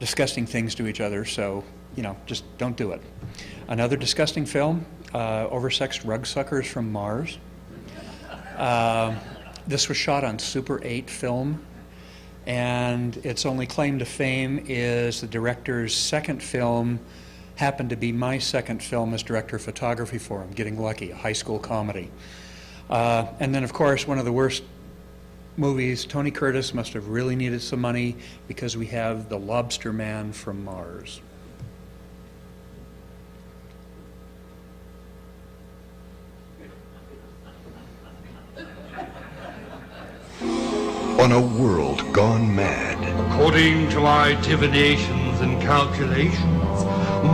disgusting things to each other, so, you know, just don't do it. Another disgusting film, Oversexed Rug Suckers from Mars. This was shot on Super 8 film, and its only claim to fame is the director's second film happened to be my second film as director of photography for him, Getting Lucky, a high school comedy. And then, of course, one of the worst movies, Tony Curtis must have really needed some money because we have The Lobster Man from Mars. On a world gone mad. According to my divinations and calculations,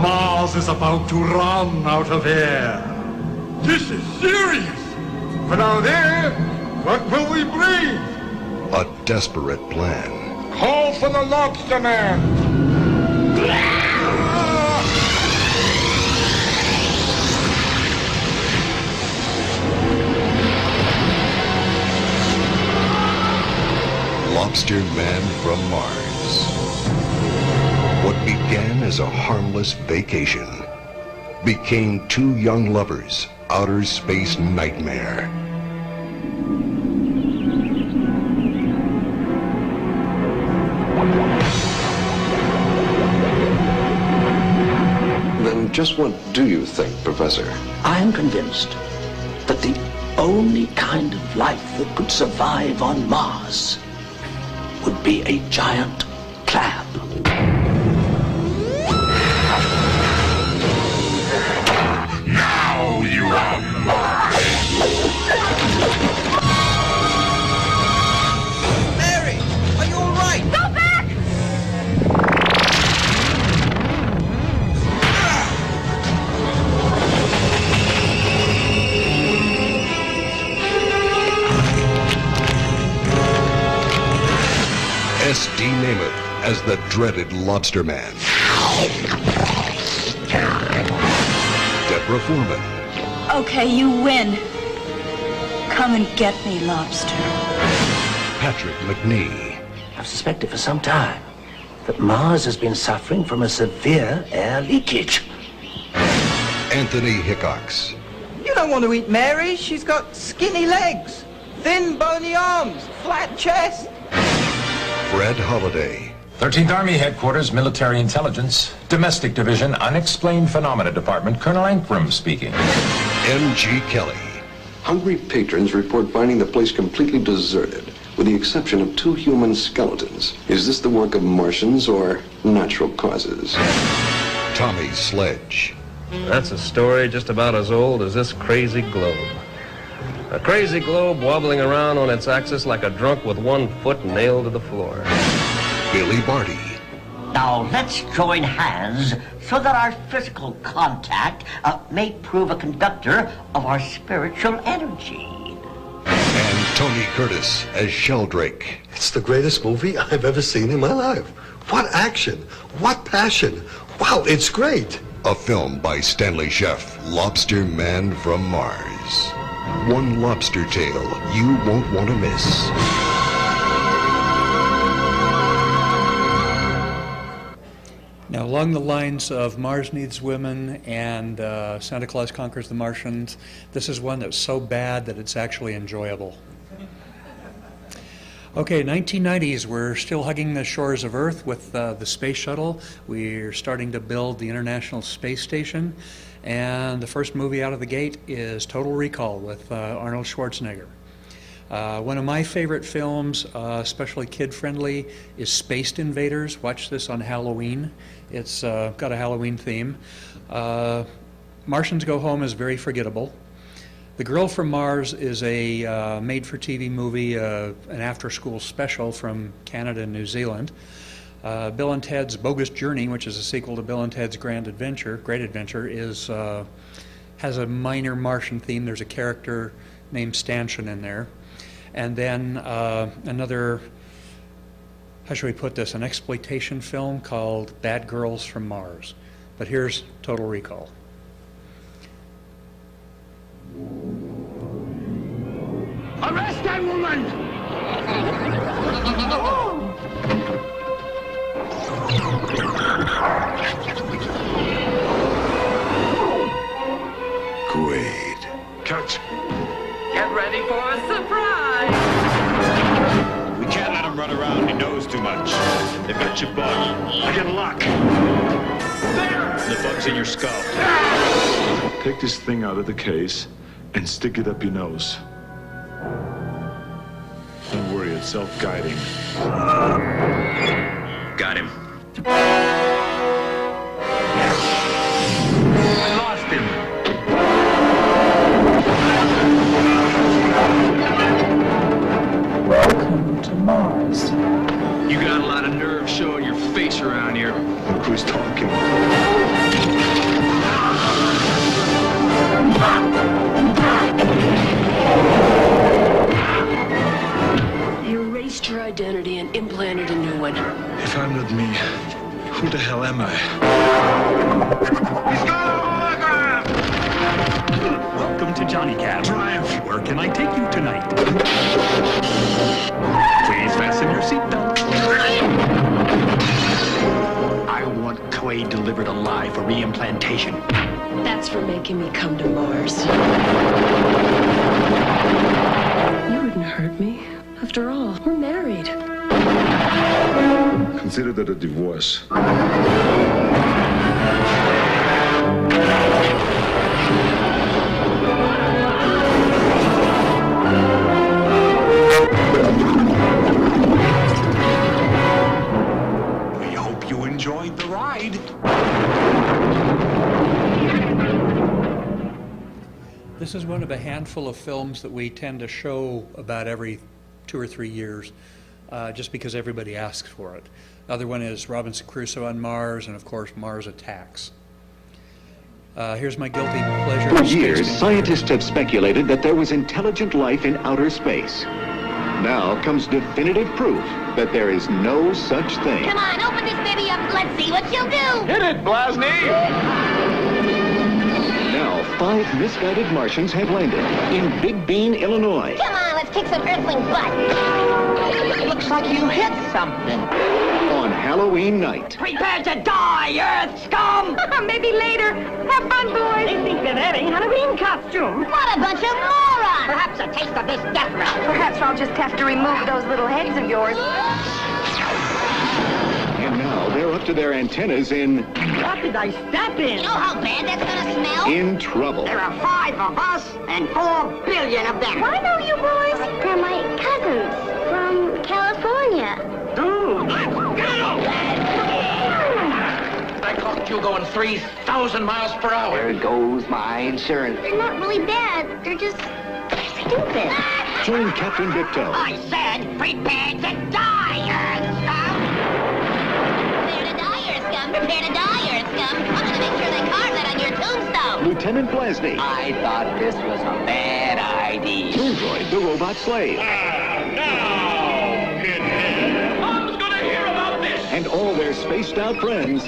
Mars is about to run out of air. This is serious. But out there, what will we breathe? A desperate plan. Call for the Lobster Man. Lobster Man from Mars. What began as a harmless vacation became two young lovers' outer space nightmare. Then just what do you think, Professor? I am convinced that the only kind of life that could survive on Mars would be a giant crab. Now you are mine. Mary, are you all right? Go back! S.D. Namath as the dreaded Lobster Man. Deborah Foreman. Okay, you win. Come and get me, Lobster. Patrick McNee. I've suspected for some time that Mars has been suffering from a severe air leakage. Anthony Hickox. You don't want to eat Mary. She's got skinny legs, thin, bony arms, flat chest. Fred Holliday. 13th Army Headquarters, Military Intelligence, Domestic Division, Unexplained Phenomena Department, Colonel Ankrum speaking. M.G. Kelly. Hungry patrons report finding the place completely deserted, with the exception of two human skeletons. Is this the work of Martians or natural causes? Tommy Sledge. That's a story just about as old as this crazy globe. A crazy globe wobbling around on its axis like a drunk with one foot nailed to the floor. Billy Barty. Now let's join hands so that our physical contact may prove a conductor of our spiritual energy. And Tony Curtis as Sheldrake. It's the greatest movie I've ever seen in my life. What action, what passion. Wow, it's great. A film by Stanley Sheff, Lobster Man from Mars. One lobster tale you won't want to miss. Now, along the lines of Mars Needs Women and Santa Claus Conquers the Martians, this is one that's so bad that it's actually enjoyable. Okay, 1990s, we're still hugging the shores of Earth with the space shuttle. We're starting to build the International Space Station. And the first movie out of the gate is Total Recall with Arnold Schwarzenegger. One of my favorite films, especially kid-friendly, is Spaced Invaders. Watch this on Halloween. It's got a Halloween theme. Martians Go Home is very forgettable. The Girl from Mars is a made-for-TV movie, an after-school special from Canada and New Zealand. Bill and Ted's Bogus Journey, which is a sequel to Bill and Ted's Great Adventure, is has a minor Martian theme. There's a character named Stanchion in there. And then another, how should we put this, an exploitation film called Bad Girls from Mars. But here's Total Recall. Arrest that woman! Oh. I get a lock. The bug's in your skull. Take this thing out of the case and stick it up your nose. Don't worry, it's self-guiding. Got him. I lost him. Welcome to Mars. You got a lot of nerve showing your face around here. Look who's talking. You erased your identity and implanted a new one. If I'm not me, who the hell am I? He's got a hologram! Welcome to Johnny Cab. Triumph! Where can I take you tonight? Please fasten your seatbelt. I want clay delivered alive for reimplantation. That's for making me come to Mars. You wouldn't hurt me. After all, we're married. Consider that a divorce. We hope you enjoyed the ride. This is one of a handful of films that we tend to show about every 2 or 3 years, just because everybody asks for it. The other one is Robinson Crusoe on Mars, and of course, Mars Attacks. Here's my guilty pleasure. For years, scientists have speculated that there was intelligent life in outer space. Now comes definitive proof that there is no such thing. Come on, open this baby up. Let's see what you'll do. Hit it, Blasny! Now, 5 misguided Martians have landed in Big Bean, Illinois. Come on, let's kick some earthling butt. Looks like you hit something. On Halloween night. Prepare to die, Earth scum! Maybe later. Have fun, boys. They think they're wearing Halloween costumes. What a bunch of morons. Perhaps a taste of this death ray. Perhaps I'll just have to remove those little heads of yours. And now they're up to their antennas in What did I step in? You know how bad that's gonna smell? in trouble. There are 5 of us and 4 billion of them. I know you boys. They're my cousins from California. Dude! I caught you going 3,000 miles per hour. There goes my insurance. They're not really bad. They're just stupid. Join Captain Victo. I said prepare to die, Earth scum! Prepare to die, Earth scum. Prepare to die, Earth scum. I'm gonna make sure they carve that on your tombstone. Lieutenant Blasny. I thought this was a bad idea. Toondroid, the robot slave. Now, Pinhead. Mom's gonna hear about this. And all their spaced-out friends.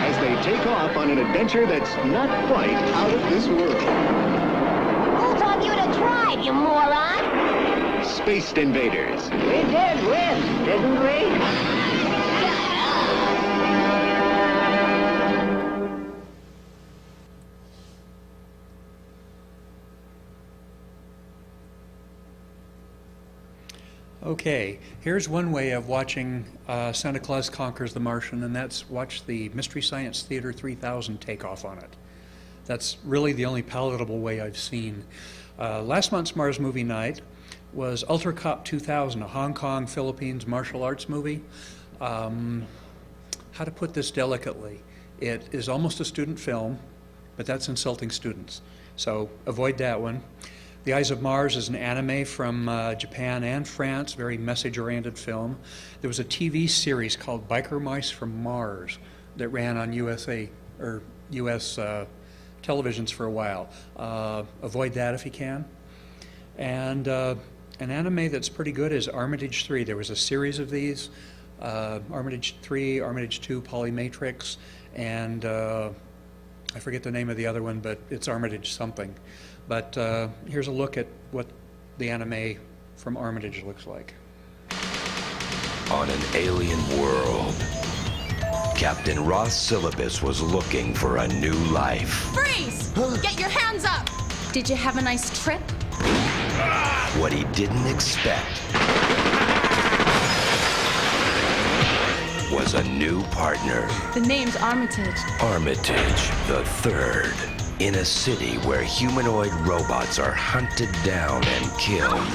As they take off on an adventure that's not quite out of this world. Who taught you to drive, you moron? Spaced Invaders. We did win, didn't we? Okay, here's one way of watching Santa Claus Conquers the Martian, and that's watch the Mystery Science Theater 3000 take off on it. That's really the only palatable way I've seen. Last month's Mars Movie Night was Ultra Cop 2000, a Hong Kong, Philippines martial arts movie. How to put this delicately? It is almost a student film, but that's insulting students. So avoid that one. The Eyes of Mars is an anime from Japan and France, very message-oriented film. There was a TV series called Biker Mice from Mars that ran on US televisions for a while. Avoid that if you can. And an anime that's pretty good is Armitage 3. There was a series of these, Armitage 3, Armitage 2, Polymatrix, and I forget the name of the other one, but it's Armitage something. But here's a look at what the anime from Armitage looks like. On an alien world, Captain Ross Syllabus was looking for a new life. Freeze! Get your hands up! Did you have a nice trip? What he didn't expect was a new partner. The name's Armitage. Armitage the Third. In a city where humanoid robots are hunted down and killed.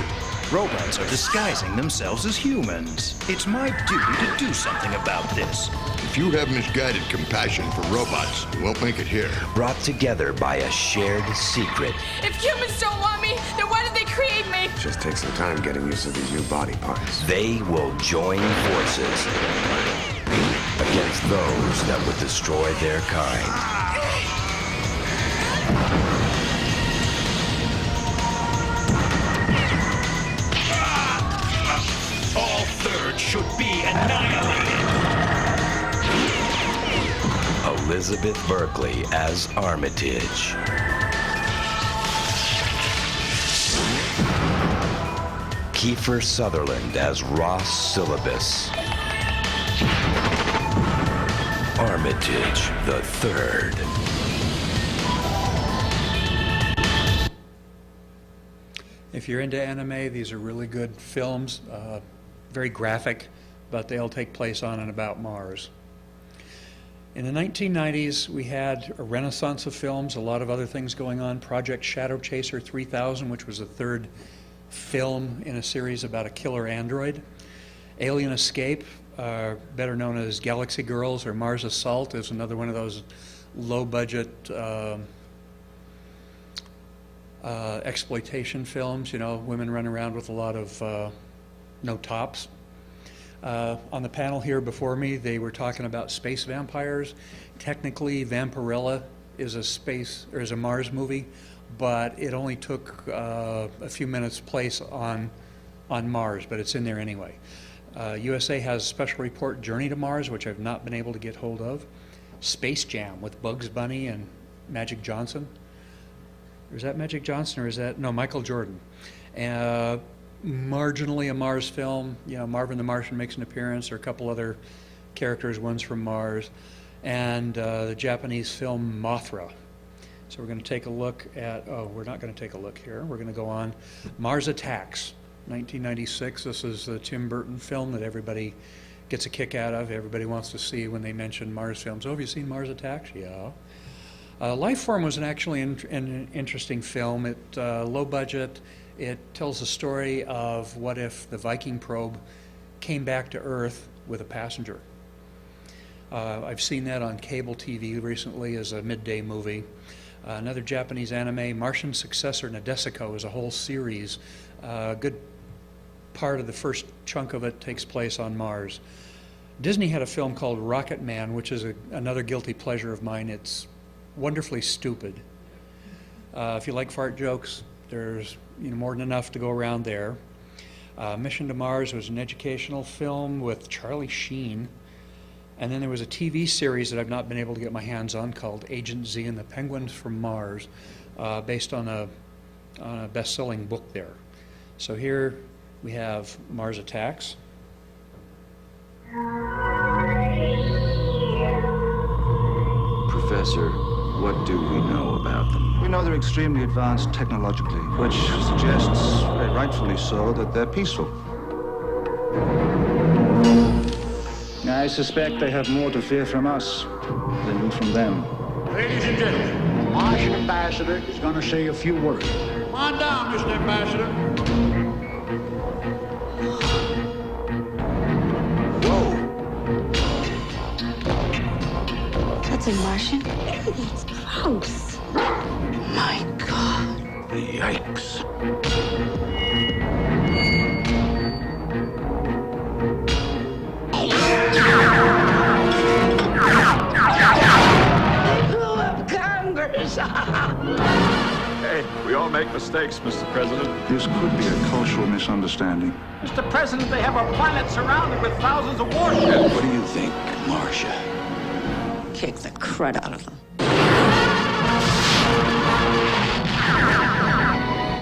Robots are disguising themselves as humans. It's my duty to do something about this. If you have misguided compassion for robots, you won't make it here. Brought together by a shared secret. If humans don't want me, then why did they create me? Just take some time getting used to these new body parts. They will join forces against those that would destroy their kind. All thirds should be annihilated. Elizabeth Berkley as Armitage. Kiefer Sutherland as Ross Syllabus. Armitage the Third. If you're into anime, these are really good films, very graphic, but they all take place on and about Mars. In the 1990s, we had a renaissance of films, a lot of other things going on. Project Shadow Chaser 3000, which was the third film in a series about a killer android. Alien Escape, better known as Galaxy Girls or Mars Assault, is another one of those low-budget exploitation films, you know, women run around with a lot of no tops. On the panel here before me, they were talking about space vampires. Technically, Vampirella is a Mars movie, but it only took a few minutes place on Mars, but it's in there anyway. USA has Special Report Journey to Mars, which I've not been able to get hold of. Space Jam with Bugs Bunny and Magic Johnson. Or is that Magic Johnson, or is that, no, Michael Jordan. Marginally a Mars film, you know, Marvin the Martian makes an appearance, or a couple other characters, one's from Mars, and the Japanese film Mothra. So we're going to take a look at, we're not going to take a look here, we're going to go on. Mars Attacks, 1996. This is the Tim Burton film that everybody gets a kick out of, everybody wants to see when they mention Mars films. Oh, have you seen Mars Attacks? Yeah. Lifeform was actually an interesting film. It low budget. It tells the story of what if the Viking probe came back to Earth with a passenger. I've seen that on cable TV recently as a midday movie. Another Japanese anime, Martian Successor Nadesico, is a whole series. A good part of the first chunk of it takes place on Mars. Disney had a film called Rocket Man, which is another guilty pleasure of mine. It's wonderfully stupid. If you like fart jokes, there's more than enough to go around there. Mission to Mars was an educational film with Charlie Sheen. And then there was a TV series that I've not been able to get my hands on called Agent Z and the Penguins from Mars, based on a best-selling book there. So here we have Mars Attacks. Professor, what do we know about them? We know they're extremely advanced technologically, which suggests, very rightfully so, that they're peaceful. I suspect they have more to fear from us than we from them. Ladies and gentlemen, the Martian ambassador is going to say a few words. Come on down, Mr. Ambassador. That's a Martian? It's gross. My God. Yikes. Hey, we all make mistakes, Mr. President. This could be a cultural misunderstanding. Mr. President, they have a planet surrounded with thousands of warships. What do you think, Marcia? Kick the crud out of them.